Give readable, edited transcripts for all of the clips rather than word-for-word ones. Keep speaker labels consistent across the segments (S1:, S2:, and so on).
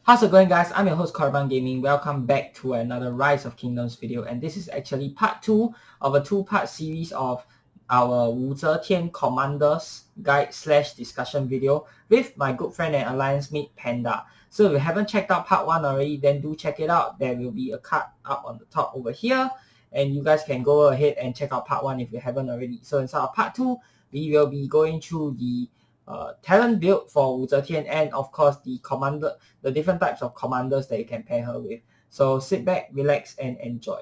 S1: How's it going, guys? I'm your host Caravan Gaming. Welcome back to another Rise of Kingdoms video, and this is actually part 2 of a 2-part series of our Wu Zetian Commanders Guide / discussion video with my good friend and alliance mate Panda. So if you haven't checked out part 1 already, then do check it out. There will be a card up on the top over here, and you guys can go ahead and check out part 1 if you haven't already. So inside of part 2, we will be going through the talent build for Wu Zetian and of course the different types of commanders that you can pair her with. So sit back, relax and enjoy.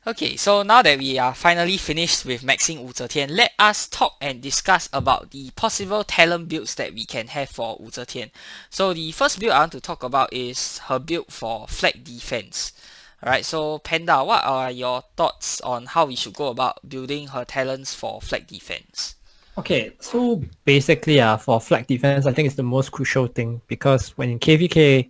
S2: Okay, so now that we are finally finished with maxing Wu Zetian, let us talk and discuss about the possible talent builds that we can have for Wu Zetian. So the first build I want to talk about is her build for flag defense. Alright, so Panda, what are your thoughts on how we should go about building her talents for flag defense?
S3: Okay, so basically for flag defense, I think it's the most crucial thing because when in KVK,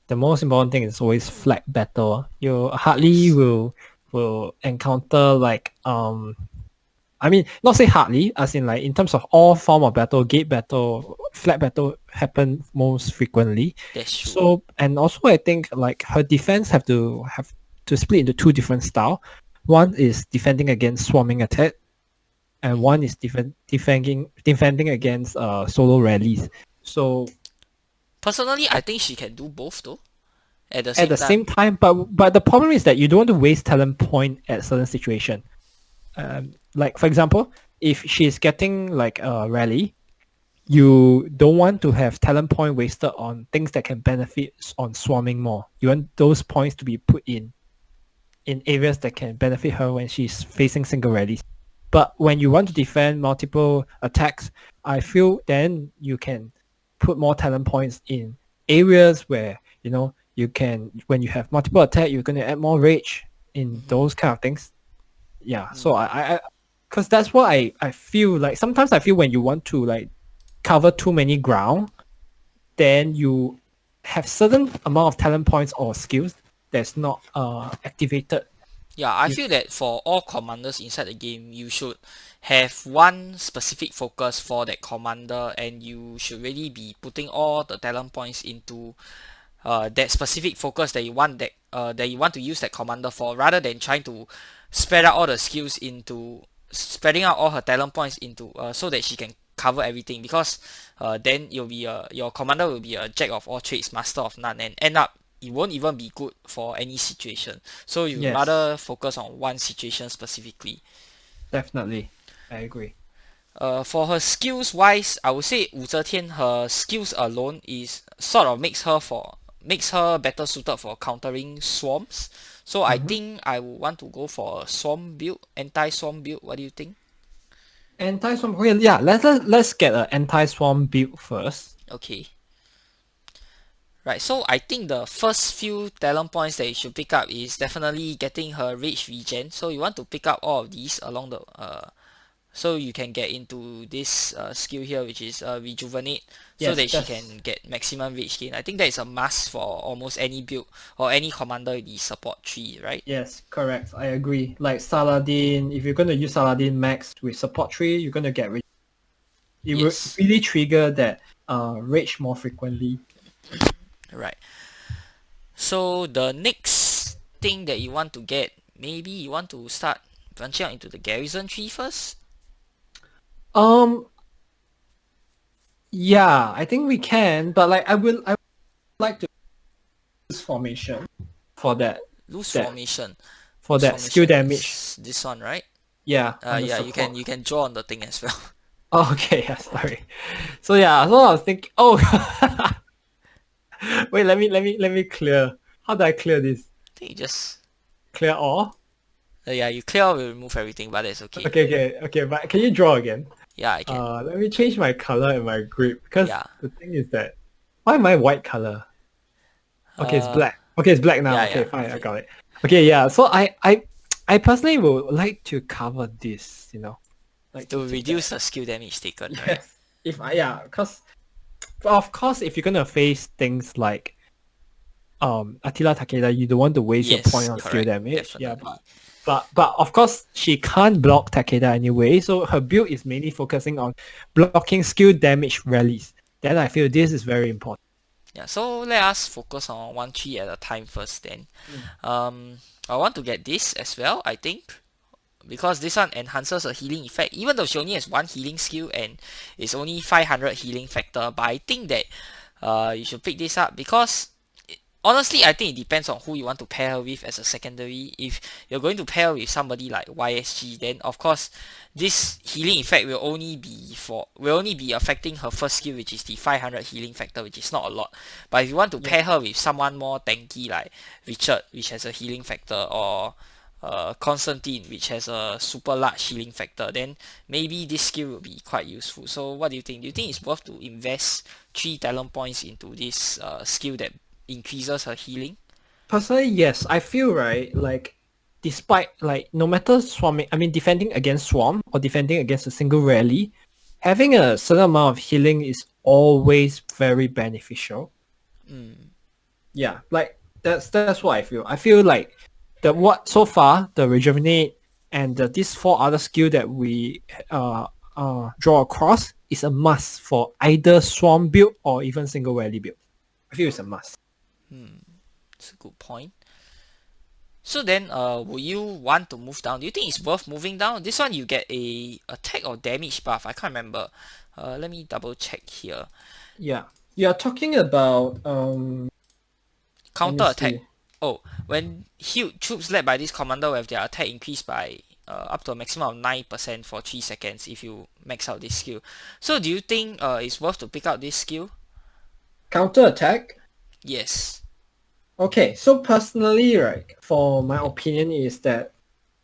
S3: the most important thing is always flag battle. You hardly will encounter like I mean not say hardly, as in like in terms of all form of battle, gate battle, flag battle happen most frequently.
S2: That's true.
S3: So and also I think like her defense have to split into two different style. One is defending against swarming attack, and one is defending against solo rallies. So
S2: personally, I think she can do both though. At the
S3: same time, but the problem is that you don't want to waste talent point at certain situation. Like for example, if she's getting like a rally, you don't want to have talent point wasted on things that can benefit on swarming more. You want those points to be put in areas that can benefit her when she's facing single rallies. But when you want to defend multiple attacks, I feel then you can put more talent points in areas where, you know, you can, when you have multiple attack, you're going to add more rage in those kind of things. Yeah, so I because that's what I feel like. Sometimes I feel when you want to like cover too many ground, then you have certain amount of talent points or skills that's not activated.
S2: Yeah, I feel that for all commanders inside the game, you should have one specific focus for that commander, and you should really be putting all the talent points into that specific focus that you want to use that commander for, rather than trying to spread out all the skills into spreading out all her talent points into so that she can cover everything. Because then you'll be your commander will be a jack of all trades, master of none, and end up it won't even be good for any situation. So you rather focus on one situation specifically.
S3: Definitely, I agree.
S2: For her skills wise, I would say Wu Zetian, her skills alone is sort of makes her better suited for countering swarms. So I think I would want to go for a swarm build, anti-swarm build. What do you think?
S3: Anti-swarm. Okay, yeah. Let's get an anti-swarm build first.
S2: Okay. Right, so I think the first few talent points that you should pick up is definitely getting her rage regen. So you want to pick up all of these along the so you can get into this skill here, which is rejuvenate, so that she can get maximum rage gain. I think that is a must for almost any build or any commander in the support tree, right?
S3: Yes, correct. I agree. Like Saladin, if you're going to use Saladin max with support tree, you're going to get rage. It will really trigger that rage more frequently.
S2: Right. So the next thing that you want to get, maybe you want to start branching out into the garrison tree first?
S3: Yeah, I think we can, but like I would like to lose formation for that.
S2: Formation.
S3: For that skill damage.
S2: This one, right?
S3: Yeah.
S2: Yeah, you can draw on the thing as well.
S3: Oh, okay, yeah, sorry. So yeah, so I was thinking, oh wait, let me clear. How do I clear this?
S2: I think you just
S3: clear all?
S2: Yeah, you clear all will remove everything, but it's okay.
S3: Okay, but can you draw again?
S2: Yeah, I can.
S3: Let me change my color and my grip, because the thing is that why am I white color? Okay, it's black. Okay, it's black now. Yeah, fine, I got it. Okay, yeah. So I personally would like to cover this, you know,
S2: like to reduce the skill damage taken, right?
S3: Yes. Because of course, if you're gonna face things like Attila Takeda, you don't want to waste your point on skill damage.
S2: Definitely.
S3: Yeah, but of course she can't block Takeda anyway, so her build is mainly focusing on blocking skill damage rallies. Then I feel this is very important.
S2: Yeah, so let us focus on 1-3 at a time first then. I want to get this as well, I think. Because this one enhances a healing effect, even though she only has 1 healing skill and it's only 500 healing factor. But I think that you should pick this up because honestly, I think it depends on who you want to pair her with as a secondary. If you're going to pair with somebody like YSG, then of course this healing effect will only be affecting her first skill, which is the 500 healing factor, which is not a lot. But if you want to pair her with someone more tanky like Richard, which has a healing factor, or Constantine, which has a super large healing factor, then maybe this skill will be quite useful. So what do you think? Do you think it's worth to invest 3 talent points into this skill that increases her healing?
S3: Personally, yes. I feel right, like despite like no matter swarming, I mean defending against swarm or defending against a single rally, having a certain amount of healing is always very beneficial. Yeah, like that's what I feel. I feel like what so far the rejuvenate and these 4 other skill that we draw across is a must for either swarm build or even single rally build. I feel it's a must.
S2: It's a good point. So then, would you want to move down? Do you think it's worth moving down? This one you get a attack or damage buff. I can't remember. Let me double check here.
S3: Yeah, you are talking about
S2: Counter attack.
S3: see.
S2: Oh, when healed troops led by this commander will have their attack increased by up to a maximum of 9% for 3 seconds if you max out this skill. So do you think it's worth to pick up this skill?
S3: Counter attack.
S2: Yes.
S3: Okay, so personally, right, for my opinion is that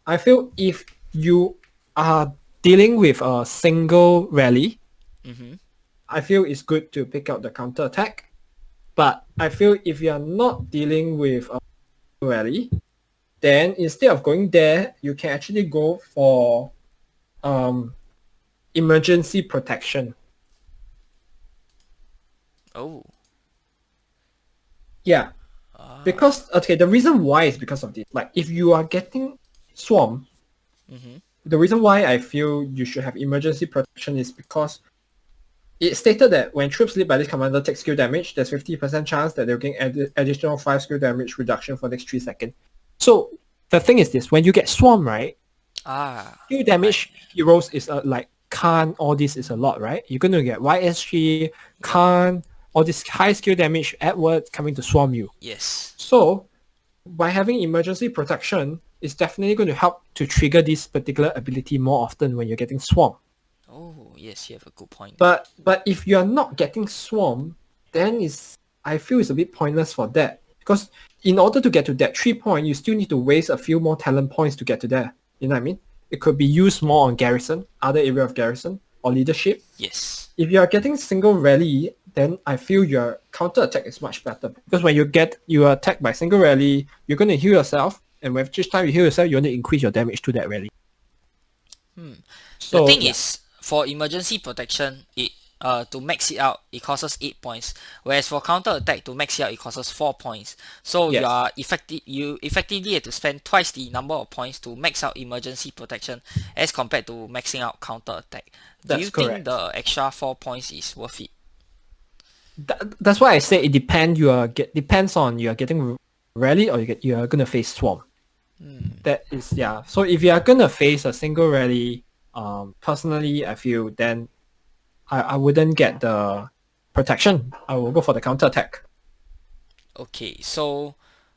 S3: I feel if you are dealing with a single rally, I feel it's good to pick up the counter attack. But I feel if you are not dealing with a rally, then instead of going there, you can actually go for emergency protection.
S2: Oh.
S3: Yeah. Because okay, the reason why is because of this. Like if you are getting swarm, the reason why I feel you should have emergency protection is because it stated that when troops led by this commander take skill damage, there's 50% chance that they'll gain additional 5 skill damage reduction for next 3 seconds. So the thing is this, when you get swarm, right, skill damage heroes is like Khan, all this is a lot, right? You're going to get YSG, Khan, all this high skill damage Edward coming to swarm you.
S2: Yes.
S3: So by having emergency protection, it's definitely going to help to trigger this particular ability more often when you're getting swarm.
S2: Oh, yes, you have a good point.
S3: But if you're not getting swarm, then I feel it's a bit pointless for that. Because in order to get to that 3 point, you still need to waste a few more talent points to get to there. You know what I mean? It could be used more on garrison, other area of garrison, or leadership.
S2: Yes.
S3: If you are getting single rally, then I feel your counter attack is much better. Because when you are attacked by single rally, you're going to heal yourself, and when each time you heal yourself, you want to increase your damage to that rally.
S2: So, the thing is, for emergency protection, it to max it out, it costs 8 points. Whereas for counter attack, to max it out, it costs 4 points. So
S3: Yes.
S2: you effectively have to spend twice the number of points to max out emergency protection as compared to maxing out counter attack. Do
S3: That's
S2: you
S3: correct.
S2: think the extra 4 points is worth it?
S3: That's why I say it depends. Depends on you are getting rally or you are gonna face swarm. That is So if you are gonna face a single rally, personally I feel then I wouldn't get the protection. I will go for the counter attack.
S2: Okay, so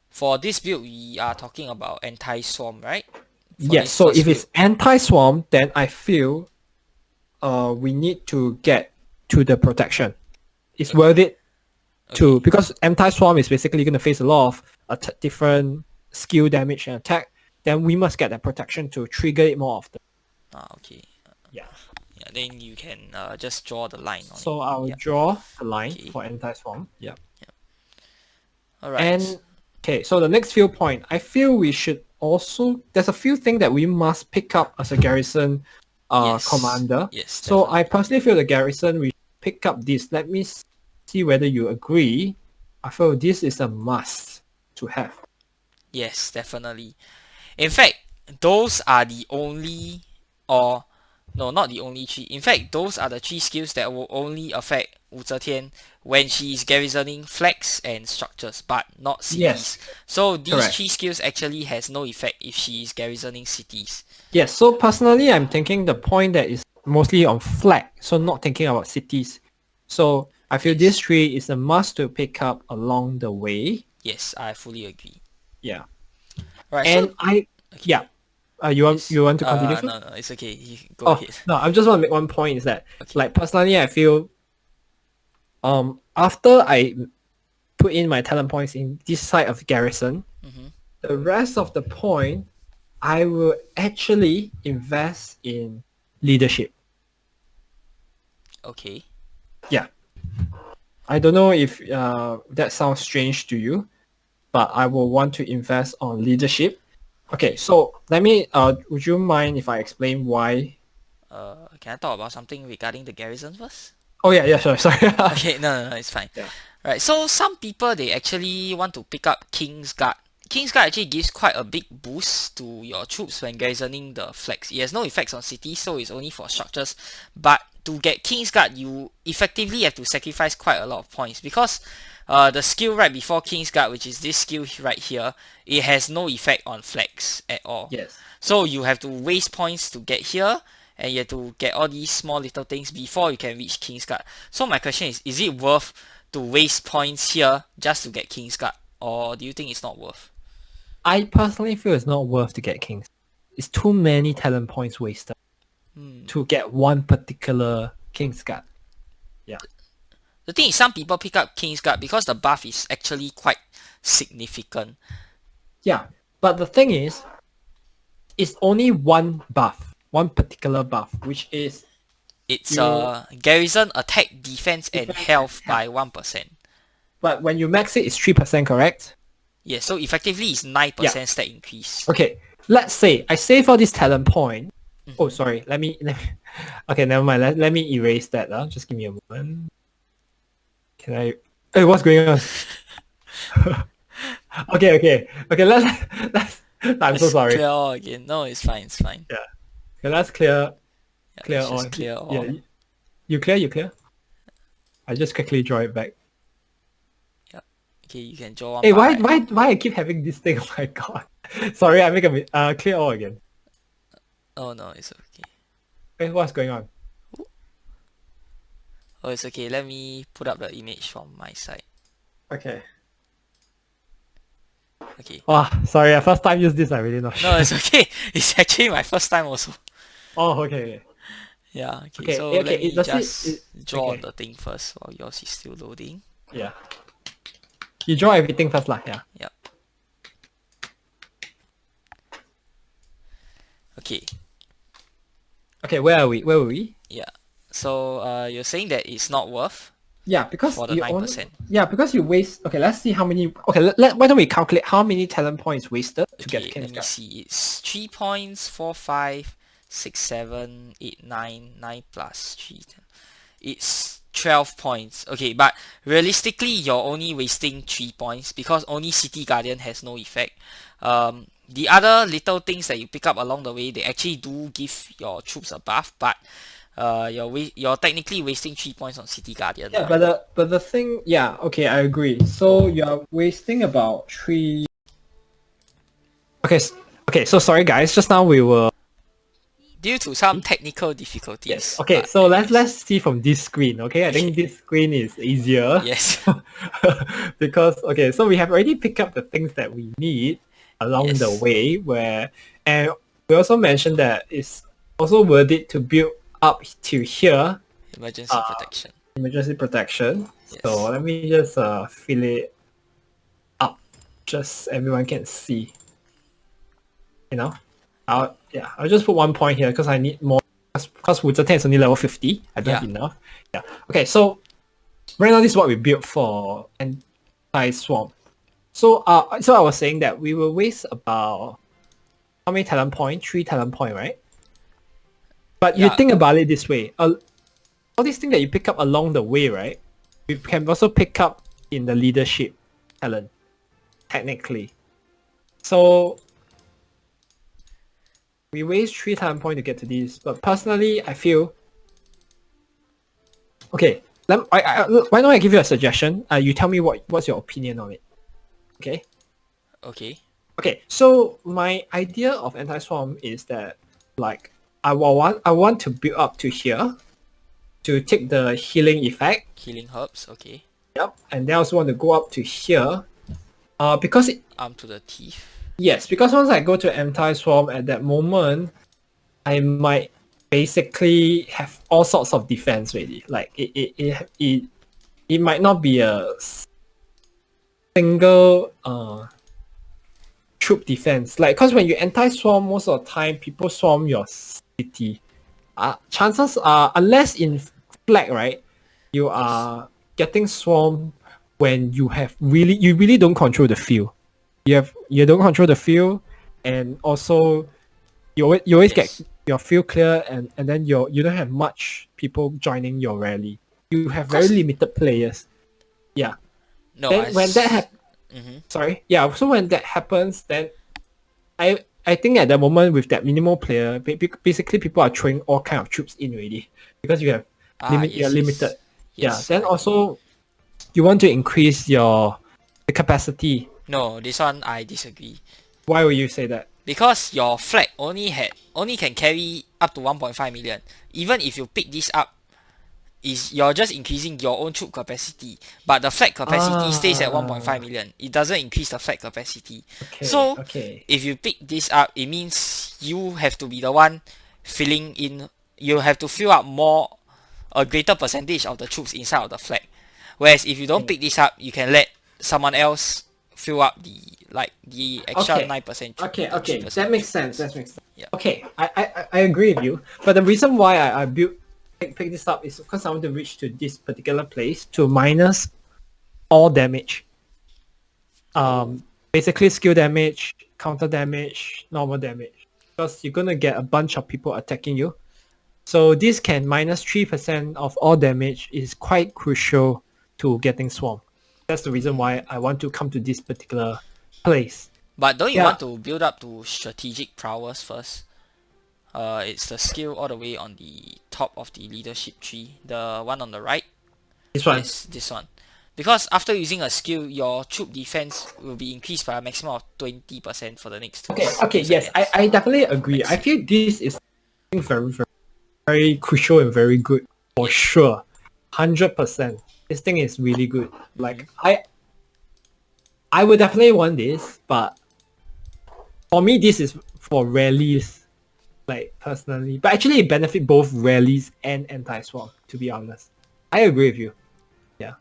S2: for this build, we are talking about anti-swarm, right? For
S3: Yes.
S2: this
S3: So
S2: first
S3: if it's anti-swarm, then I feel we need to get to the protection. It's worth it to because anti-swarm is basically going to face a lot of different skill damage and attack. Then we must get that protection to trigger it more often.
S2: Okay.
S3: Yeah.
S2: Yeah, then you can just draw the line on it.
S3: So I will draw the line for anti-swarm. Yeah.
S2: Alright.
S3: And okay, so the next few point, I feel we should also there's a few things that we must pick up as a garrison commander.
S2: Yes.
S3: So I personally feel the garrison we pick up this. Let me see whether you agree. I feel this is a must to have.
S2: Yes, definitely. In fact, those are the only, or No, not the only 3. In fact, those are the 3 skills that will only affect Wu Zetian when she is garrisoning flags and structures, but not cities.
S3: Yes,
S2: So these
S3: correct.
S2: 3 skills actually has no effect if she is garrisoning cities.
S3: Yes, so personally, I'm thinking the point that is mostly on flag, so not thinking about cities. So I feel this
S2: Yes.
S3: 3 is a must to pick up along the way.
S2: Yes, I fully agree.
S3: Yeah,
S2: Right,
S3: and
S2: so okay.
S3: yeah. You want
S2: Yes.
S3: you want to continue first?
S2: No, it's okay. You go
S3: Oh
S2: ahead.
S3: no, I just want to make one point is that
S2: Okay.
S3: like personally, I feel after I put in my talent points in this side of garrison, the rest of the point I will actually invest in leadership.
S2: Okay.
S3: Yeah. I don't know if that sounds strange to you, but I will want to invest on leadership. Okay, so let me. Would you mind if I explain why?
S2: Can I talk about something regarding the garrison first?
S3: Oh yeah, sure. Sorry.
S2: Okay, no, it's fine.
S3: Yeah.
S2: Right, so some people they actually want to pick up King's Guard. King's Guard actually gives quite a big boost to your troops when garrisoning the flags. It has no effects on cities, so it's only for structures. But to get King's Guard, you effectively have to sacrifice quite a lot of points because the skill right before King's Guard, which is this skill right here, it has no effect on flags at all.
S3: Yes.
S2: So you have to waste points to get here, and you have to get all these small little things before you can reach King's Guard. So my question is it worth to waste points here just to get King's Guard, or do you think it's not worth?
S3: I personally feel it's not worth to get kings. It's too many talent points wasted to get one particular king's guard. Yeah.
S2: The thing is, some people pick up King's Guard because the buff is actually quite significant.
S3: Yeah. But the thing is, it's only one buff, one particular buff, which is
S2: It's
S3: You-
S2: garrison attack, defense, and
S3: Defense
S2: health
S3: and
S2: by 1%.
S3: but when you max it, it's 3%, correct?
S2: Yeah, so effectively it's 9% stat increase.
S3: Okay. Let's say I save all this talent point. Oh, sorry. Let me. Okay, never mind. Let me erase that. Just give me a moment. Can I? Hey, what's going on? Okay. Let's. I'm so
S2: Let's
S3: sorry.
S2: Clear all again. No, it's fine.
S3: Yeah. Okay, let's clear
S2: Yeah, let's
S3: all.
S2: just clear all.
S3: Yeah. You clear. I just quickly draw it back.
S2: Okay, you can draw one.
S3: Hey, why
S2: by-
S3: I keep having this thing? Oh my god. Sorry, I make a clear all again.
S2: Oh no, it's okay.
S3: Hey, what's going on?
S2: Oh, it's okay. Let me put up the image from my side.
S3: Okay.
S2: Okay.
S3: Oh, sorry, I first time use this, I really not sure.
S2: No, it's okay. It's actually my first time also.
S3: Oh, okay.
S2: Yeah. Okay.
S3: Okay,
S2: So
S3: okay,
S2: let me
S3: does it-
S2: just draw
S3: okay.
S2: on the thing first while yours is still loading.
S3: Yeah. You draw everything first, lah. Yeah.
S2: Yep. Okay.
S3: Okay, where are we? Where were we?
S2: Yeah. So you're saying that it's not worth
S3: Yeah, because
S2: for the
S3: you
S2: 9%.
S3: yeah, because you waste. Okay, let's see how many. Okay, why don't we calculate how many talent points wasted to get the
S2: Okay,
S3: King's
S2: let me
S3: Guard?
S2: see. It's 3 points, 4, 5, 6, 7, 8, 9, 9 plus 3. It's 12 points. Okay, but realistically, you're only wasting 3 points because only City Guardian has no effect. The other little things that you pick up along the way, they actually do give your troops a buff, but you're technically wasting 3 points on City Guardian.
S3: Yeah, but the thing, yeah, okay, I agree. So you're wasting about 3. Okay, so sorry guys. Just now we were.
S2: Due to some technical difficulties.
S3: Yes. Okay,
S2: but
S3: so
S2: anyways.
S3: let's see from this screen. Okay, I think this screen is easier.
S2: Yes.
S3: Because okay, so we have already picked up the things that we need along the
S2: Yes.
S3: way, and we also mentioned that it's also worth it to build up to here
S2: Emergency protection.
S3: emergency protection.
S2: Yes.
S3: So let me just fill it up, just everyone can see. You know, I'll just put 1 point here because I need more. Because Wu Zetian is only level 50, I don't have enough. Yeah. Okay, so right now this is what we built for anti-swamp. So I was saying that we will waste about how many talent point? 3 talent point, right? But you
S2: Yeah.
S3: think about it this way: all these things that you pick up along the way, right? We can also pick up in the leadership talent, technically. So we waste 3 talent points to get to this. But personally, I feel okay. Why don't I give you a suggestion? You tell me what's your opinion on it. Okay.
S2: Okay.
S3: Okay. So my idea of anti-swarm is that like I want to build up to here to take the healing effect.
S2: Healing herbs. Okay.
S3: Yep. And then I also want to go up to here. Because
S2: Arm to the teeth.
S3: yes, because once I go to anti-swarm at that moment, I might basically have all sorts of defense ready. Like it might not be a single troop defense. Like, cause when you anti-swarm, most of the time people swarm your city. Chances are, unless in flag, right, you are getting swarmed when you really don't control the field. You don't control the field, and also you always
S2: Yes.
S3: get your field clear, and then you don't have much people joining your rally. You have very
S2: Cause-
S3: limited players. Yeah.
S2: No.
S3: Then when that happens, sorry, yeah. So when that happens, then I think at the moment with that minimal player, basically people are throwing all kind of troops in already because you have you're limited. Yeah.
S2: Yes,
S3: Then
S2: correct.
S3: also you want to increase the capacity.
S2: No, this one I disagree.
S3: Why would you say that?
S2: Because your flag only can carry up to 1.5 million. Even if you pick this up, you're just increasing your own troop capacity, but the flag capacity stays at 1.5 million. It doesn't increase the flag capacity.
S3: Okay.
S2: So
S3: Okay.
S2: if you pick this up, it means you have to be the one filling in. You have to fill up a greater percentage of the troops inside of the flag. Whereas if you don't pick this up, you can let someone else fill up the extra
S3: Okay.
S2: 9%.
S3: Okay.
S2: 3%.
S3: That makes sense. That makes sense.
S2: Yeah.
S3: Okay. I agree with you. But the reason why I pick this up is because I want to reach to this particular place to minus all damage. Basically skill damage, counter damage, normal damage. Because you're gonna get a bunch of people attacking you. So this can minus 3% of all damage is quite crucial to getting swarm. That's the reason why I want to come to this particular place.
S2: But don't you
S3: Yeah.
S2: want to build up to strategic prowess first? It's the skill all the way on the top of the leadership tree. The one on the right.
S3: This one.
S2: Yes, this one. Because after using a skill, your troop defense will be increased by a maximum of 20% for the next 2
S3: Okay, yes,
S2: seconds.
S3: I definitely agree. I feel this is very, very, very crucial and very good for sure. 100%. This thing is really good. Like I would definitely want this, but for me this is for rallies, like personally. But actually it benefit both rallies and anti-swarm, to be honest. I agree with you. Yeah.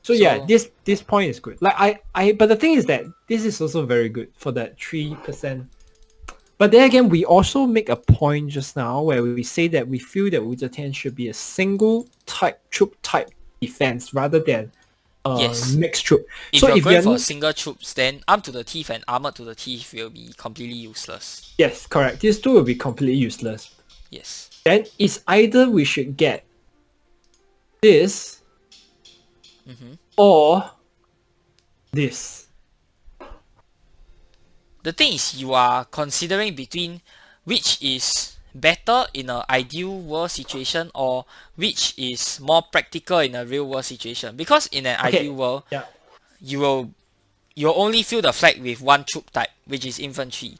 S3: So yeah, this point is good. Like but the thing is that this is also very good for that 3%. But then again, we also make a point just now where we say that we feel that Wu Zetian should be a single troop type defense rather than
S2: Yes.
S3: mixed troop.
S2: If
S3: So
S2: you're
S3: if
S2: going
S3: you're
S2: for
S3: not,
S2: single troops, then arm to the teeth and armor to the teeth will be completely useless.
S3: yes, correct. These two will be completely useless.
S2: Yes.
S3: Then it's either we should get this or this.
S2: The thing is, you are considering between which is better in an ideal world situation or which is more practical in a real world situation. Because in an
S3: Okay.
S2: ideal world,
S3: Yeah.
S2: you'll only fill the flag with one troop type, which is infantry,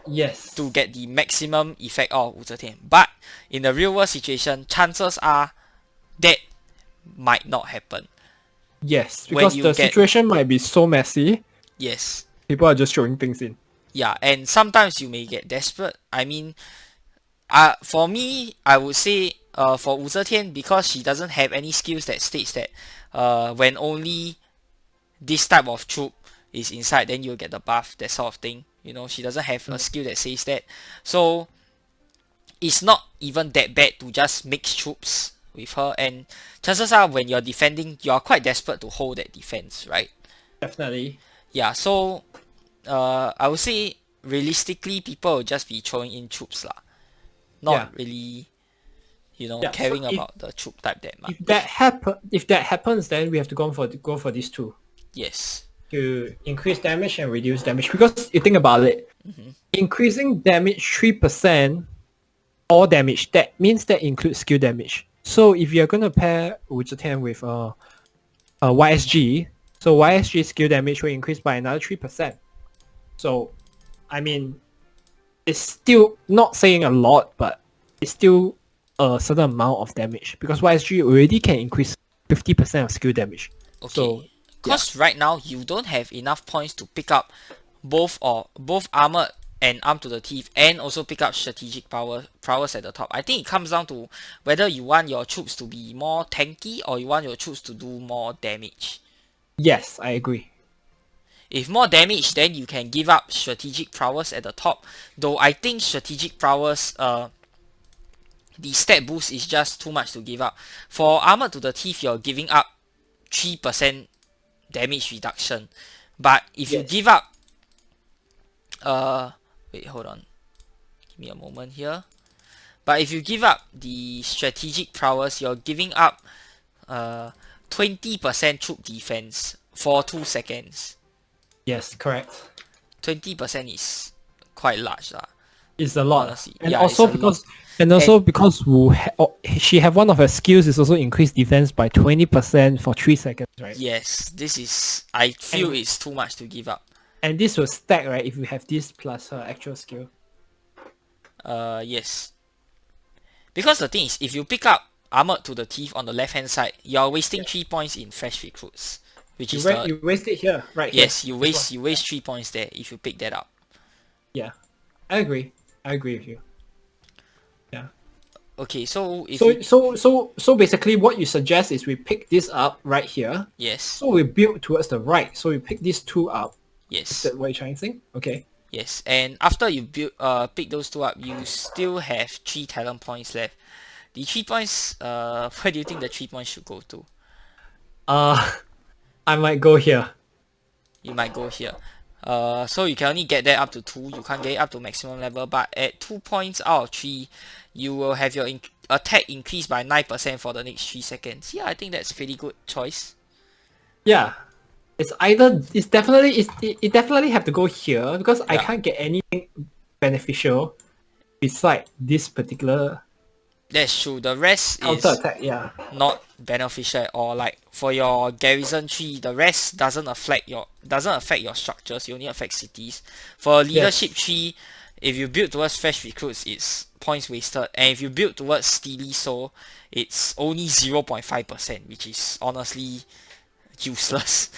S3: Yes.
S2: to get the maximum effect of Wu Zetian. But in the real world situation, chances are that might not happen.
S3: Yes,
S2: when
S3: because
S2: you
S3: the
S2: get-
S3: situation might be so messy.
S2: Yes.
S3: People are just throwing things in.
S2: Yeah, and sometimes you may get desperate. I mean, for me, I would say for Wu Zetian, because she doesn't have any skills that states that when only this type of troop is inside, then you'll get the buff, that sort of thing. You know, she doesn't have a skill that says that. So it's not even that bad to just mix troops with her, and chances are when you're defending, you're quite desperate to hold that defense, right?
S3: Definitely.
S2: Yeah, so I would say realistically people will just be throwing in troops lah. Not really,
S3: Yeah, so
S2: caring
S3: if-
S2: about the troop type that much.
S3: If that happens, then we have to go for these two
S2: Yes.
S3: to increase damage and reduce damage. Because you think about it, increasing damage 3% all damage. That means that includes skill damage. So if you're going to pair Wu Zetian with YSG, so YSG skill damage will increase by another 3%. So, I mean, it's still not saying a lot, but it's still a certain amount of damage because YSG already can increase 50% of skill damage.
S2: Okay.
S3: So,
S2: Because right now you don't have enough points to pick up both armored and arm to the teeth, and also pick up strategic prowess at the top. I think it comes down to whether you want your troops to be more tanky or you want your troops to do more damage.
S3: yes, I agree.
S2: If more damage, then you can give up strategic prowess at the top. Though I think strategic prowess, the stat boost is just too much to give up. For armor to the teeth, you're giving up 3% damage reduction. But if you give up, wait, hold on. Give me a moment here. But if you give up the strategic prowess, you're giving up 20% troop defense for 2 seconds.
S3: Yes, correct.
S2: 20% is quite large lah.
S3: It's a lot.
S2: Honestly.
S3: And
S2: Yeah,
S3: also
S2: it's a
S3: because
S2: lot.
S3: because she have one of her skills is also increased defense by 20% for 3 seconds, right?
S2: Yes, this is, I feel
S3: And-
S2: it's too much to give up.
S3: And this will stack, right, if you have this plus her actual skill.
S2: Yes. Because the thing is, if you pick up armored to the teeth on the left hand side, you're wasting 3 points in fresh recruits. Which is
S3: You waste it here, right?
S2: yes,
S3: here.
S2: you waste 3 points there if you pick that up.
S3: Yeah, I agree with you. Yeah.
S2: Okay, so if
S3: So
S2: you,
S3: so basically, what you suggest is we pick this up right here.
S2: yes,
S3: So we build towards the right. So we pick these two up. Is
S2: yes,
S3: that what you're trying to say? Okay.
S2: yes, and after you pick those 2 up, you still have 3 talent points left. The 3 points, where do you think the 3 points should go to?
S3: I might go here.
S2: You might go here. So you can only get that up to 2. You can't get it up to maximum level, but at 2 points out of 3, you will have your attack increased by 9% for the next 3 seconds. Yeah, I think that's pretty good choice.
S3: Yeah. It definitely have to go here because I
S2: Yeah.
S3: can't get anything beneficial beside this particular
S2: That's true. The rest
S3: counter
S2: is
S3: attack. Yeah.
S2: not beneficial at all. Like for your garrison tree, the rest doesn't affect your structures. It only affects cities. For a leadership tree, if you build towards fresh recruits, it's points wasted, and if you build towards steely soul, it's only 0.5%, which is honestly useless.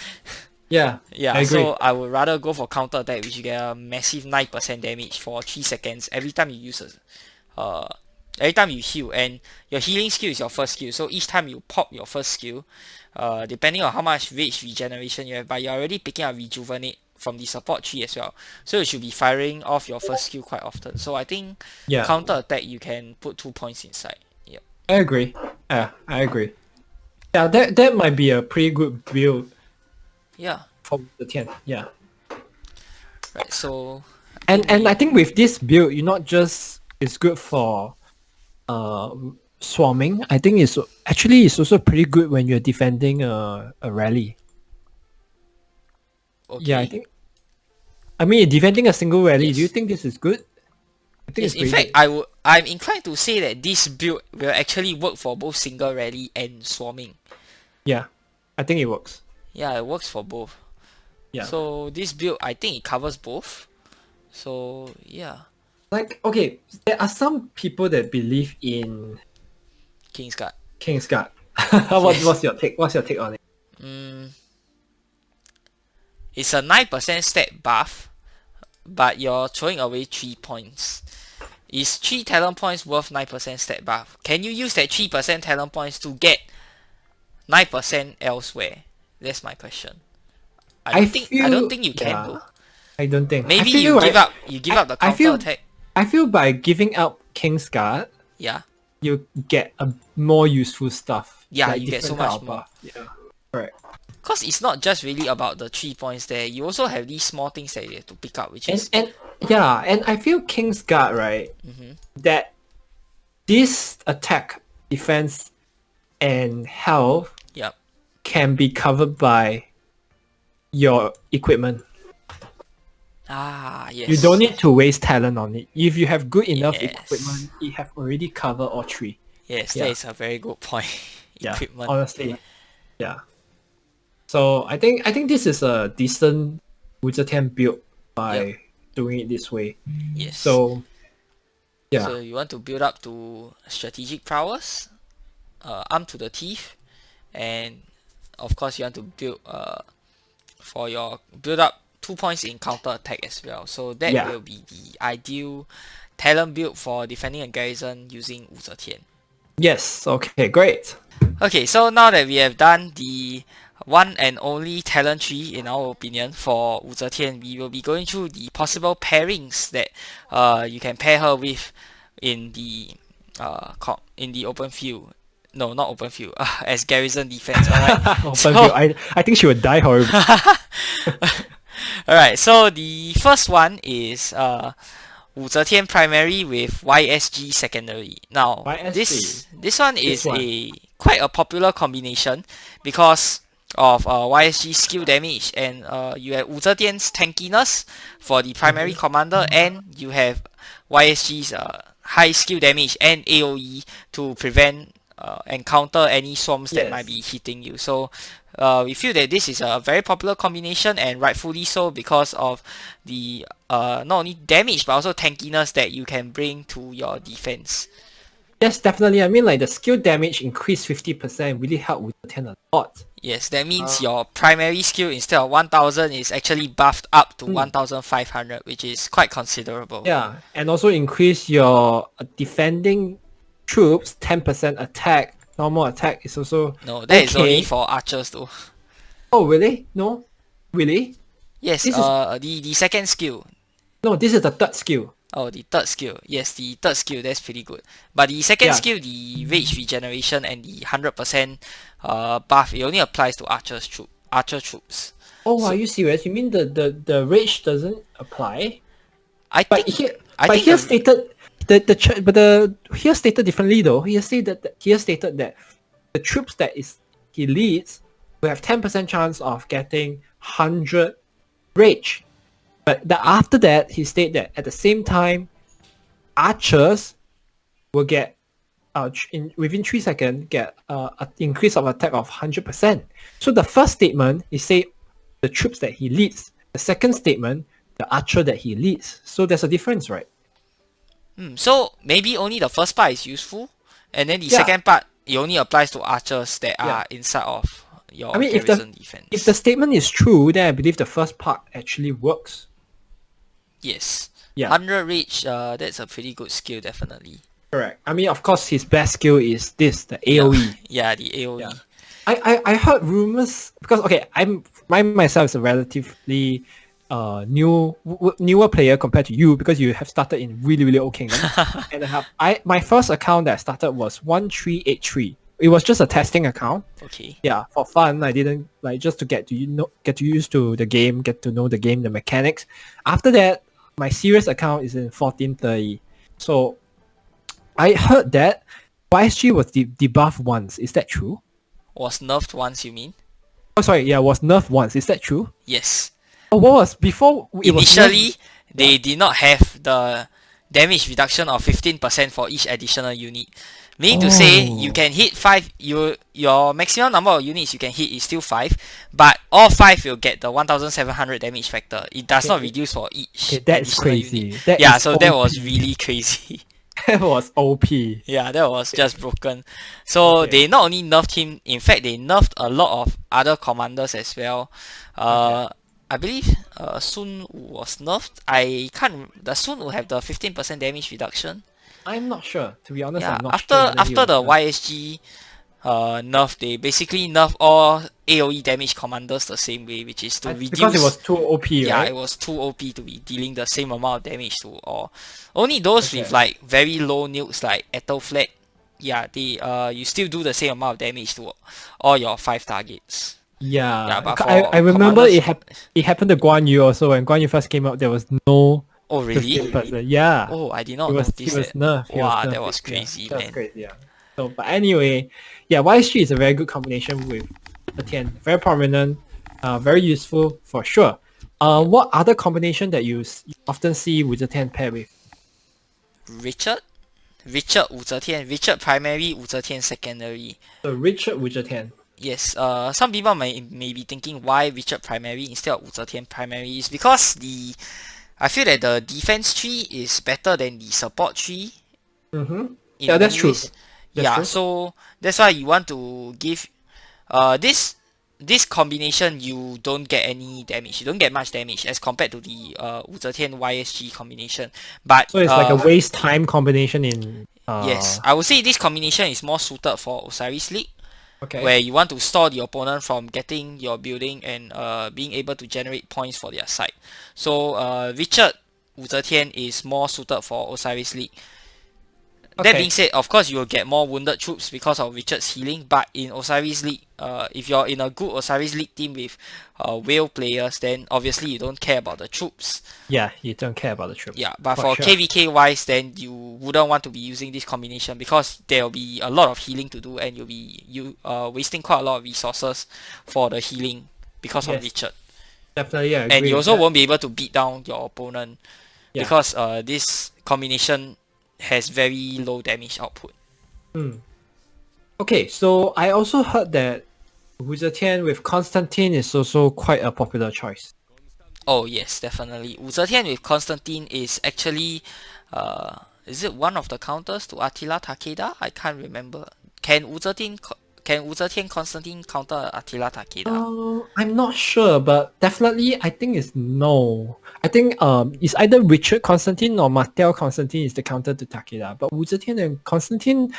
S3: Yeah.
S2: Yeah,
S3: I agree.
S2: so I would rather go for counter attack, which you get a massive 9% damage for 3 seconds every time you use every time you heal, and your healing skill is your first skill. So each time you pop your first skill, depending on how much rage regeneration you have, but you're already picking up rejuvenate from the support tree as well. So you should be firing off your first skill quite often. So I think counter attack you can put 2 points inside. Yep.
S3: I agree. Yeah, I agree. Yeah, that might be a pretty good build
S2: Yeah.
S3: for the 10. Yeah.
S2: Right. So
S3: And I think with this build, you not just it's good for swarming. I think it's also pretty good when you're defending a rally.
S2: okay.
S3: Yeah, I mean defending a single rally.
S2: Yes.
S3: Do you think this is good? I think
S2: Yes,
S3: it's
S2: in
S3: pretty
S2: fact,
S3: good.
S2: I'm inclined to say that this build will actually work for both single rally and swarming.
S3: Yeah, I think it works.
S2: Yeah, it works for both.
S3: Yeah.
S2: So this build, I think it covers both. So yeah,
S3: Like, okay, there are some people that believe in
S2: Kingsguard.
S3: Kingsguard.
S2: Yes.
S3: What's your take? What's your take on it?
S2: It's a 9% stat buff, but you're throwing away 3 points. Is 3 talent points worth 9% stat buff? Can you use that 3% talent points to get 9% elsewhere? That's my question. I don't think you can though.
S3: I don't think.
S2: Maybe
S3: I feel,
S2: you
S3: right,
S2: give up the
S3: I
S2: counter
S3: feel-
S2: attack.
S3: I feel by giving up Kingsguard,
S2: Yeah.
S3: you get a more useful stuff.
S2: Yeah,
S3: like
S2: you get so
S3: different kind
S2: much
S3: of
S2: more.
S3: buff. Yeah. Correct.
S2: Because it's not just really about the 3 points there. You also have these small things that you have to pick up, which is
S3: And I feel Kingsguard, right, that this attack, defense, and health
S2: yep.
S3: can be covered by your equipment.
S2: Yes.
S3: You don't need to waste talent on it. If you have good enough
S2: Yes.
S3: equipment, it have already covered all three.
S2: Yes,
S3: Yeah.
S2: that is a very good point.
S3: Yeah,
S2: Equipment.
S3: honestly. Yeah. So I think this is a decent Wu Zetian build by
S2: Yep.
S3: doing it this way.
S2: Yes.
S3: So yeah.
S2: So you want to build up to strategic prowess, arm to the teeth, and of course you want to build for your build up 2 points in counter attack as well. So that
S3: Yeah.
S2: will be the ideal talent build for defending a garrison using Wu Zetian.
S3: Yes, okay, great.
S2: Okay, so now that we have done the one and only talent tree in our opinion for Wu Zetian, we will be going through the possible pairings that you can pair her with in the open field. No, not open field. As garrison defense. Alright.
S3: Open view. I think she would die horribly.
S2: Alright. So the first one is Wu Zetian primary with YSG secondary. Now
S3: YSG.
S2: this one is
S3: This one.
S2: a quite a popular combination because of YSG skill damage and you have Wu Zetian's tankiness for the primary commander and you have YSG's high skill damage and AoE to prevent and counter any swarms that
S3: Yes.
S2: might be hitting you. So we feel that this is a very popular combination and rightfully so because of the not only damage but also tankiness that you can bring to your defense.
S3: Yes, definitely. I mean, like the skill damage increased 50% really helped Wu Zetian a lot.
S2: Yes, that means your primary skill instead of 1000 is actually buffed up to 1500, which is quite considerable.
S3: Yeah, and also increase your defending troops 10% attack. Normal attack is also
S2: No, that is only
S3: okay.
S2: for archers though.
S3: Oh, really? No? Really?
S2: Yes,
S3: This is-
S2: the second skill.
S3: No, this is the third skill.
S2: Oh, the third skill. Yes, the third skill, that's pretty good. But the second
S3: Yeah.
S2: skill, the rage regeneration and the 100% buff, it only applies to archer troops.
S3: Oh, are you serious? You mean the rage doesn't apply?
S2: I
S3: But
S2: think
S3: here,
S2: I
S3: but
S2: think
S3: here
S2: the-
S3: stated here stated differently though. Here stated that the troops that he leads will have 10% chance of getting 100 rage. But after that, he stated that at the same time, archers will get within 3 seconds get an increase of attack of 100%. So the first statement is say the troops that he leads. The second statement, the archer that he leads. So there's a difference, right?
S2: so maybe only the first part is useful, and then the
S3: Yeah.
S2: second part it only applies to archers that
S3: Yeah.
S2: are inside of your
S3: I mean,
S2: garrison defense.
S3: if the statement is true, then I believe the first part actually works.
S2: Yes.
S3: Yeah.
S2: 100 rage, that's a pretty good skill, definitely.
S3: Correct. I mean, of course, his best skill is the AOE.
S2: Yeah, the AoE.
S3: Yeah. I heard rumors because okay, I myself is a relatively newer player compared to you because you have started in really old kingdom, and my first account that I started was 1383. It was just a testing account.
S2: Okay.
S3: Yeah, for fun. I didn't like just to get used to the game, get to know the game, the mechanics. After that, my serious account is in 1430. So I heard that YSG was debuffed once. Is that true?
S2: Was nerfed once, you mean?
S3: Oh, sorry. Yeah, was nerfed once. Is that true?
S2: Yes.
S3: Oh, what was before? It was
S2: Initially,
S3: nerfed?
S2: they did not have the damage reduction of 15% for each additional unit. Meaning to say,
S3: Oh.
S2: you can hit 5, your maximum number of units you can hit is still 5, but all 5 will get the 1700 damage factor. It does not
S3: Okay.
S2: reduce for each
S3: Okay, that's
S2: additional
S3: crazy.
S2: unit.
S3: That
S2: Yeah,
S3: is
S2: so that
S3: OP.
S2: was really crazy.
S3: That was OP.
S2: Yeah, that was just broken. So
S3: Okay.
S2: they not only nerfed him, in fact they nerfed a lot of other commanders as well. I believe Sun Wu was nerfed. I can't. The Sun will have the 15% damage reduction.
S3: I'm not sure. To be honest,
S2: Yeah,
S3: I'm not
S2: after
S3: sure. whether he
S2: after the
S3: was nerfed.
S2: YSG nerf, they basically nerf all AoE damage commanders the same way, which is to reduce.
S3: Because it was too OP,
S2: Yeah,
S3: right?
S2: it was too OP to be dealing the same amount of damage to all. Only those with
S3: Okay.
S2: like very low nukes like Ethelflaed, yeah, they you still do the same amount of damage to all your 5 targets.
S3: Yeah,
S2: Yeah, but
S3: I
S2: for
S3: remember
S2: commanders-
S3: it happened to Guan Yu also. When Guan Yu first came out, there was no
S2: Oh really?
S3: 15%. Yeah.
S2: Oh, I did
S3: He
S2: not
S3: was
S2: notice
S3: nerfed. He
S2: Wow,
S3: was
S2: that
S3: nerfed.
S2: was
S3: Yeah,
S2: crazy,
S3: that was
S2: man.
S3: crazy, yeah. So, but anyway, yeah, YSG is a very good combination with Etienne. Very prominent, very useful for sure. What other combination that you often see Wu Zetian pair with?
S2: Richard, Wu Zetian, Richard primary, Wu Zetian secondary.
S3: So Richard Wu Zetian.
S2: Yes, some people may be thinking why Richard primary instead of Wu Zetian primary is because I feel that the defense tree is better than the support tree.
S3: Mm-hmm.
S2: In
S3: Yeah, that's
S2: many
S3: true.
S2: ways. Yeah, so that's why you want to give this combination, you don't get any damage. You don't get much damage as compared to the Wu Zetian YSG combination. But
S3: So it's like a waste time combination in
S2: yes, I would say this combination is more suited for Osiris League,
S3: okay.
S2: where you want to stall the opponent from getting your building and being able to generate points for their side. So Richard Wu Zetian is more suited for Osiris League. That
S3: Okay.
S2: being said, of course, you will get more wounded troops because of Richard's healing. But in Osiris League, if you're in a good Osiris League team with whale players, then obviously you don't care about the troops.
S3: Yeah, you don't care about the troop.
S2: Yeah, but
S3: For
S2: for
S3: sure.
S2: KVK wise, then you wouldn't want to be using this combination because there will be a lot of healing to do, and you'll be wasting quite a lot of resources for the healing because of
S3: Yes,
S2: Richard.
S3: Definitely, yeah. I
S2: And
S3: agree
S2: you
S3: with
S2: also
S3: that.
S2: won't be able to beat down your opponent
S3: Yeah.
S2: because this combination has very low damage output.
S3: Okay, so I also heard that Wu Zetian with Constantine is also quite a popular choice.
S2: Oh yes, definitely. Wu Zetian with Constantine is actually, is it one of the counters to Attila Takeda? I can't remember. Can Wu Zetian Constantine counter Attila Takeda?
S3: I'm not sure, but definitely I think it's no. I think it's either Richard Constantine or Mattel Constantine is the counter to Takeda. But Wu Zetian and Constantine,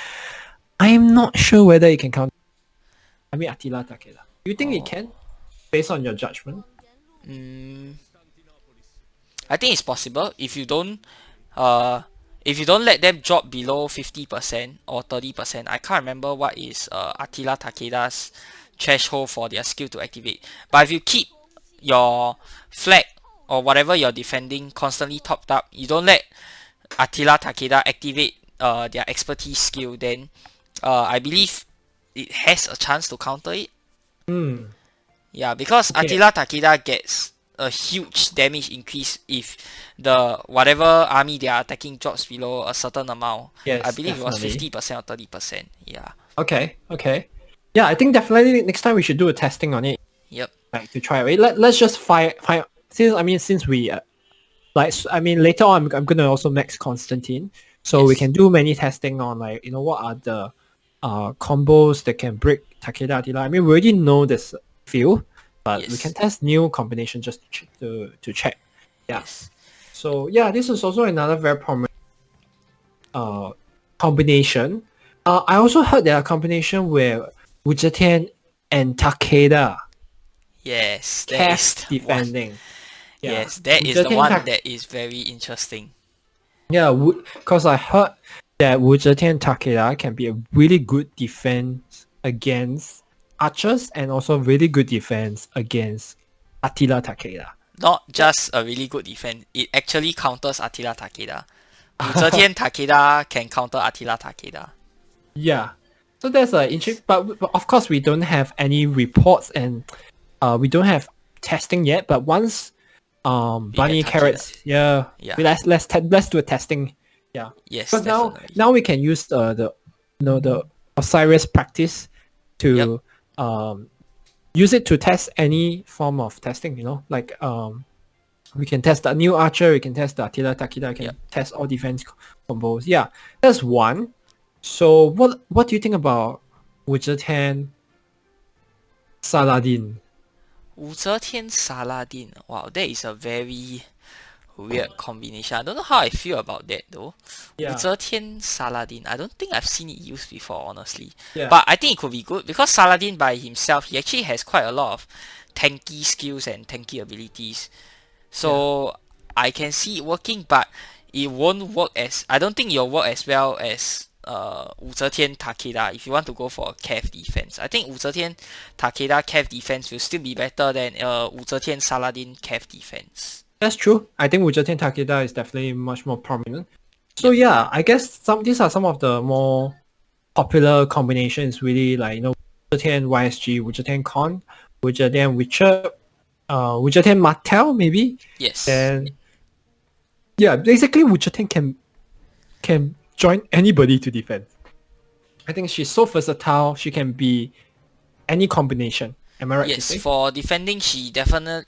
S3: I'm not sure whether it can counter. I mean Attila Takeda. Do you think it can, based on your judgment?
S2: I think it's possible if you don't let them drop below 50% or 30%. I can't remember what is Attila Takeda's threshold for their skill to activate. But if you keep your flag or whatever you're defending constantly topped up, you don't let Attila Takeda activate their expertise skill, then I believe it has a chance to counter it. Yeah, because
S3: Okay.
S2: Attila Takeda gets a huge damage increase if the whatever army they are attacking drops below a certain amount.
S3: Yes,
S2: I believe it was
S3: definitely.
S2: 50% or 30%. Yeah.
S3: Okay. Yeah, I think definitely next time we should do a testing on it,
S2: Yep.
S3: like to try it. Let's just find since we later on I'm gonna also max Constantine, so we
S2: Yes.
S3: can do many testing on like what are the combos that can break Takeda Attila. I mean we already know this few, but we
S2: Yes.
S3: can test new combination just to check. Yeah.
S2: Yes.
S3: So yeah, this is also another very prominent combination. I also heard there are combination where Wu Zetian and Takeda
S2: Yes. That is
S3: cast
S2: the one.
S3: defending. Yeah.
S2: Yes, that
S3: Wu
S2: is the
S3: Zetian
S2: one
S3: Tak-
S2: that is very interesting.
S3: Yeah, because I heard that Wu Zetian Takeda can be a really good defense against archers and also really good defense against Attila Takeda.
S2: Not just a really good defense, it actually counters Attila Takeda. Wu Zetian Takeda can counter Attila Takeda.
S3: Yeah. So that's interesting, but of course we don't have any reports and we don't have testing yet. But once bunny
S2: get
S3: carrots, yeah.
S2: Yeah.
S3: Let's do a testing. Yeah.
S2: Yes,
S3: Because
S2: definitely.
S3: now we can use the Osiris practice to use it to test any form of testing. Like we can test the new archer, we can test the Attila Takeda, we can test all defense combos. Yeah, that's one. So what do you think about Wu Zetian Saladin?
S2: Wu Zetian Saladin. Wow, that is a very weird combination. I don't know how I feel about that though.
S3: Yeah.
S2: Wu Zetian Saladin. I don't think I've seen it used before, honestly.
S3: Yeah.
S2: But I think it could be good because Saladin by himself, he actually has quite a lot of tanky skills and tanky abilities. So I can see it working, but it won't work I don't think it'll work as well as Wu Zetian Takeda if you want to go for a Cav defense. I think Wu Zetian Takeda Cav defense will still be better than Wu Zetian Saladin Cav defense.
S3: That's true. I think Wu Zetian Takeda is definitely much more prominent. So yeah, I guess these are some of the more popular combinations. Really, like Wu Zetian YSG, Wu Zetian Con, Wu Zetian Richard, Wu Zetian Martel maybe.
S2: Yes.
S3: And yeah, basically Wu Zetian can join anybody to defend. I think she's so versatile. She can be any combination. Am I right to
S2: Yes,
S3: say?
S2: for defending,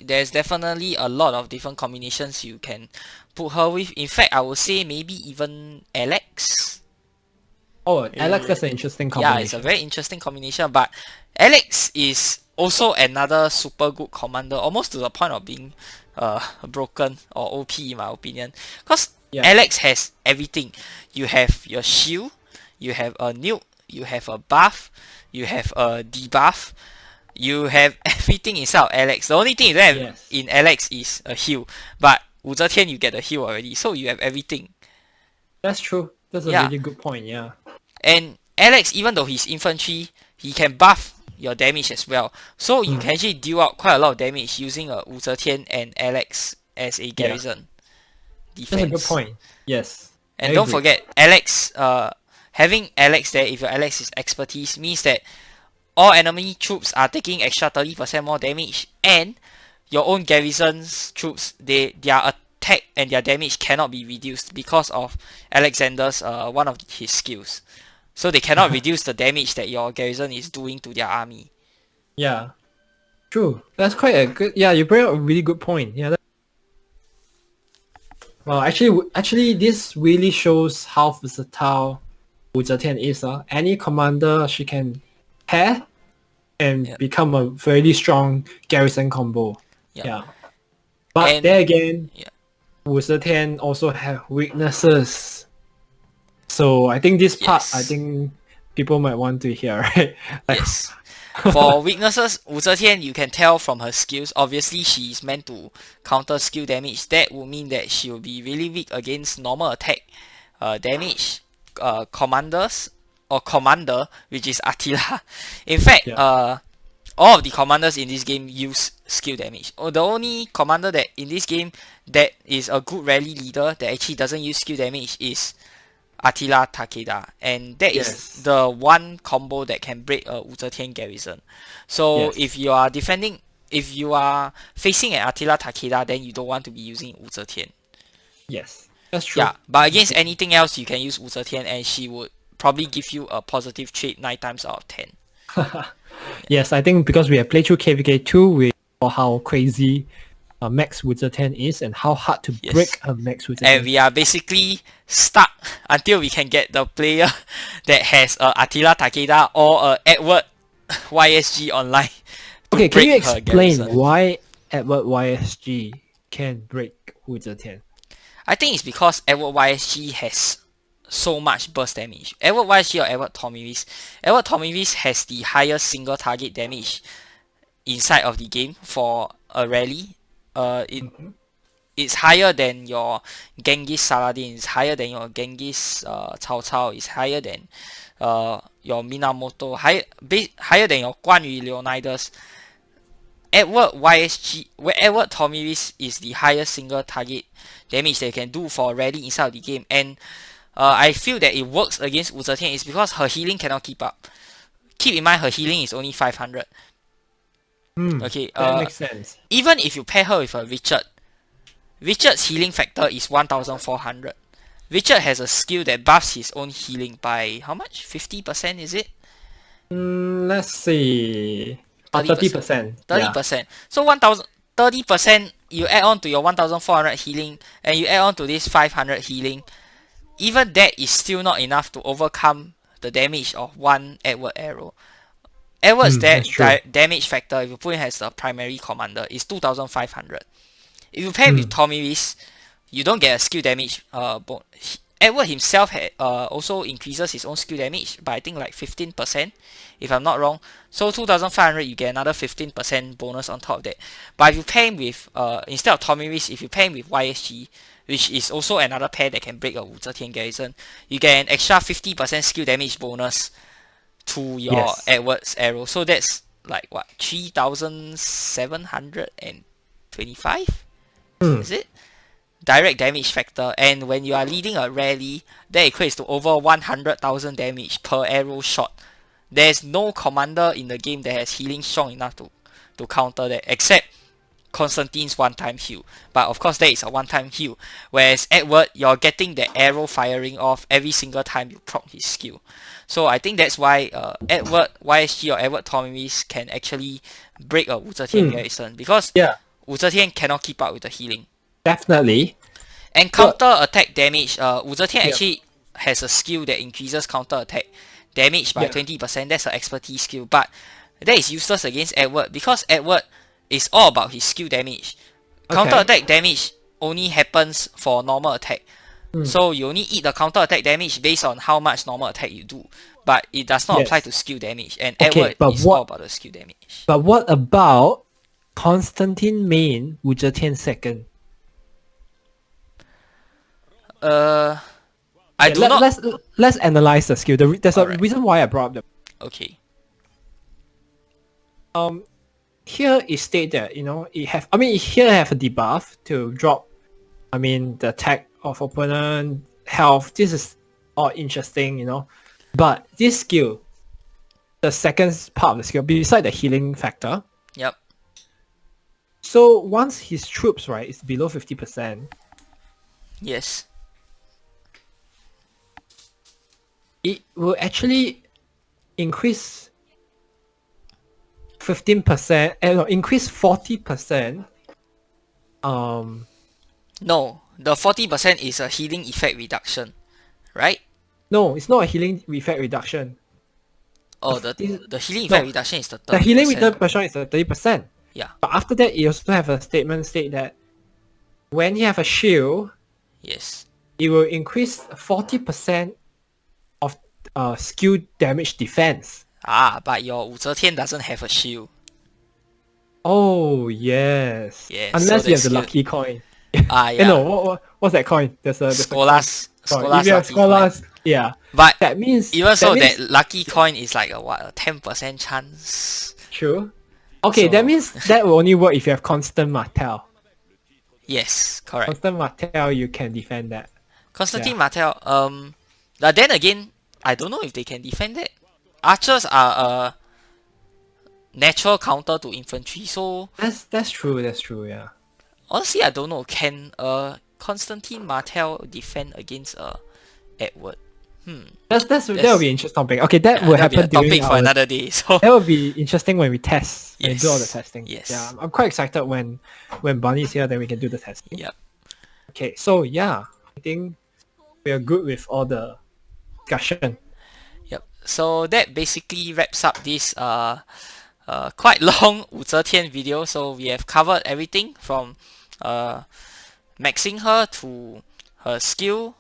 S2: there's definitely a lot of different combinations you can put her with. In fact, I would say maybe even Alex.
S3: Oh, Alex, that's an interesting combination.
S2: Yeah, it's a very interesting combination. But Alex is also another super good commander, almost to the point of being broken or OP in my opinion. Because Alex has everything. You have your shield, you have a nuke, you have a buff, you have a debuff. You have everything inside of Alex. The only thing you don't have in Alex is a heal. But Wu Zetian, you get a heal already. So you have everything.
S3: That's true. That's a really good point, yeah.
S2: And Alex, even though he's infantry, he can buff your damage as well. So you can actually deal out quite a lot of damage using a Wu Zetian and Alex as a garrison defense.
S3: That's a good point. Yes.
S2: And don't forget, Alex, having Alex there, if your Alex is expertise, means that all enemy troops are taking extra 30% more damage, and your own garrison's troops, their attack and their damage cannot be reduced because of Alexander's one of his skills. So they cannot reduce the damage that your garrison is doing to their army.
S3: Yeah. True. That's quite a good... Yeah, you bring up a really good point. Yeah. Well, actually, this really shows how versatile Wu Zetian is. Any commander she can pair and become a very strong garrison combo. Yeah. But there again, Wu Zetian also have weaknesses. So I think this part, I think people might want to hear, right?
S2: Yes. For weaknesses, Wu Zetian, you can tell from her skills. Obviously, she is meant to counter skill damage. That would mean that she will be really weak against normal attack damage, commanders, or commander, which is Attila. In fact, all of the commanders in this game use skill damage. The only commander that in this game that is a good rally leader that actually doesn't use skill damage is Attila Takeda, and that is the one combo that can break a Wu Zetian garrison. So if you are facing an Attila Takeda, then you don't want to be using Wu Zetian.
S3: Yes, that's true.
S2: Yeah, but against anything else, you can use Wu Zetian, and she would probably give you a positive trait 9 times out of 10.
S3: Yes, I think because we have played through KVK2, we know how crazy Max Wu Zetian is and how hard to break a Max Wu Zetian.
S2: And we are basically stuck until we can get the player that has Attila Takeda or Edward YSG online.
S3: Okay, can you explain why Edward YSG can break Wu Zetian?
S2: I think it's because Edward YSG has so much burst damage. Edward YSG or Edward Tomiris. Edward Tomiris has the highest single target damage inside of the game for a rally. It's higher than your Genghis Saladin, it's higher than your Genghis Cao Cao, it's higher than your Minamoto, higher than your Guan Yu Leonidas. Edward Tomiris is the highest single target damage they can do for a rally inside of the game, and I feel that it works against Wu Zetian is because her healing cannot keep up. Keep in mind her healing is only 500. Okay,
S3: that makes sense.
S2: Even if you pair her with a Richard's healing factor is 1400. Richard has a skill that buffs his own healing by how much? 50%, is it?
S3: Let's see. 30%.
S2: 30%. So 30%, you add on to your 1400 healing and you add on to this 500 healing. Even that is still not enough to overcome the damage of one Edward arrow. Edward's damage factor, if you put him as the primary commander, is 2500. If you pair with Tomiris, you don't get a skill damage. Edward himself also increases his own skill damage by I think like 15%, if I'm not wrong. So 2500, you get another 15% bonus on top of that. But if you pair him with, instead of Tomiris, if you pair him with YSG, which is also another pair that can break a Wu Zetian garrison, you get an extra 50% skill damage bonus to your Edward's arrow. So that's like what, 3725? Is it? Direct damage factor, and when you are leading a rally, that equates to over 100,000 damage per arrow shot. There's no commander in the game that has healing strong enough to counter that, except Constantine's one-time heal. But of course that is a one-time heal. Whereas Edward, you're getting the arrow firing off every single time you proc his skill. So I think that's why Edward YSG or Edward Tomimis can actually break a Wu Zetian garrison, because
S3: Yeah,
S2: Wu Zetian cannot keep up with the healing.
S3: definitely.
S2: And counter attack damage, Wu Zetian
S3: Yeah.
S2: actually has a skill that increases counter attack damage by
S3: Yeah.
S2: 20%. That's an expertise skill, but that is useless against Edward because Edward is all about his skill damage. Counter attack damage only happens for normal attack. So you only eat the counter attack damage based on how much normal attack you do, but it does not apply
S3: Yes.
S2: to skill damage. And
S3: Okay,
S2: Edward
S3: but
S2: is
S3: what-
S2: all about the skill damage.
S3: But what about Constantine main, Wu Zetian second?
S2: I do not.
S3: Let's analyze the skill. There's a
S2: Alright.
S3: reason why I brought up
S2: Okay.
S3: here it state that here have a debuff to drop the attack of opponent health. This is all interesting, but this skill, the second part of the skill beside the healing factor,
S2: Yep.
S3: so once his troops is below 50%,
S2: Yes.
S3: it will actually increase 15%, increase 40%.
S2: No, the 40% is a healing effect reduction, right?
S3: No, it's not a healing effect reduction.
S2: Oh, the healing effect reduction is the 30%.
S3: The healing reduction is 30%.
S2: Yeah.
S3: But after that, you also have a statement state that when you have a shield,
S2: Yes.
S3: it will increase 40% of skill damage defense.
S2: But your Wu Zetian doesn't have a shield.
S3: Oh yes.
S2: Yes,
S3: Unless
S2: so
S3: you have the
S2: that's
S3: lucky coin.
S2: Yeah.
S3: No, what's that coin? There's a
S2: Scholas.
S3: coin.
S2: Scholas
S3: If you have
S2: lucky coin.
S3: Scholas, yeah.
S2: But
S3: That means
S2: even so,
S3: means-
S2: that lucky coin is like a 10% chance.
S3: True. Okay,
S2: So-
S3: that means that will only work if you have constant Martel.
S2: Yes, correct.
S3: Constant Martel, you can defend that.
S2: Constantine Martel. But then again, I don't know if they can defend that. Archers are a natural counter to infantry, so
S3: That's true. Yeah.
S2: honestly, I don't know. Can Constantine Martel defend against Edward?
S3: That will be an interesting topic. Okay, that will
S2: That'll be
S3: happen
S2: a topic
S3: during
S2: for
S3: our.
S2: another day. So
S3: That will be interesting when we test. When we do all the
S2: Yes.
S3: testing.
S2: Yes.
S3: Yeah, I'm quite excited when Bunny's here. Then we can do the testing.
S2: yep.
S3: Okay, so yeah, I think we are good with all the discussion.
S2: Yep. So that basically wraps up this quite long Wu Zetian video. So we have covered everything from maxing her to her skill,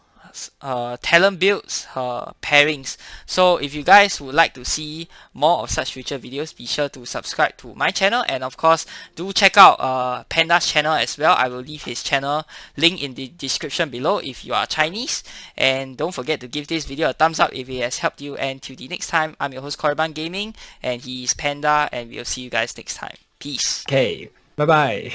S2: talent builds, her pairings. So if you guys would like to see more of such future videos, be sure to subscribe to my channel, and of course do check out Panda's channel as well. I will leave his channel link in the description below if you are Chinese, and don't forget to give this video a thumbs up if it has helped you. And till the next time, I'm your host Korriban Gaming, and he is Panda, and we'll see you guys next time. Peace.
S3: Okay, bye bye.